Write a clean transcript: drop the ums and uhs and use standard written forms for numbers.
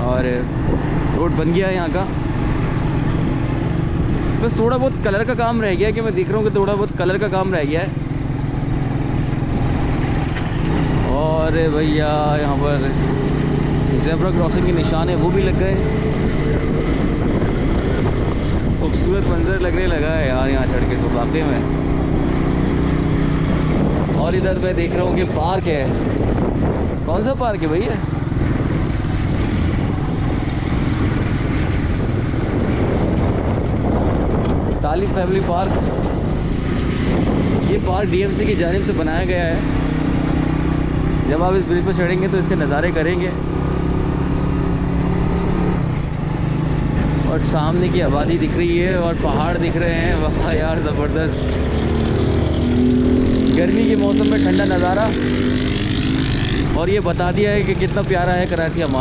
और रोड बन गया है यहाँ का। बस थोड़ा बहुत कलर का काम रह गया है, कि मैं देख रहा हूँ कि थोड़ा बहुत कलर का काम रह गया है। और भैया यहाँ पर ज़ेब्रा क्रॉसिंग के निशान है, वो भी लग गए। खूबसूरत मंजर लगने लगा है यार यहाँ चढ़ के तो वाकई में। और इधर मैं देख रहा हूँ कि पार्क है। कौन सा पार्क है भैया? तालिब फैमिली पार्क। ये पार्क डीएमसी की जानिब से बनाया गया है। जब आप इस ब्रिज पर चढ़ेंगे तो इसके नज़ारे करेंगे और सामने की आबादी दिख रही है और पहाड़ दिख रहे हैं। वाह यार ज़बरदस्त। गर्मी के मौसम में ठंडा नज़ारा, और ये बता दिया है कि कितना प्यारा है कराची हमारा।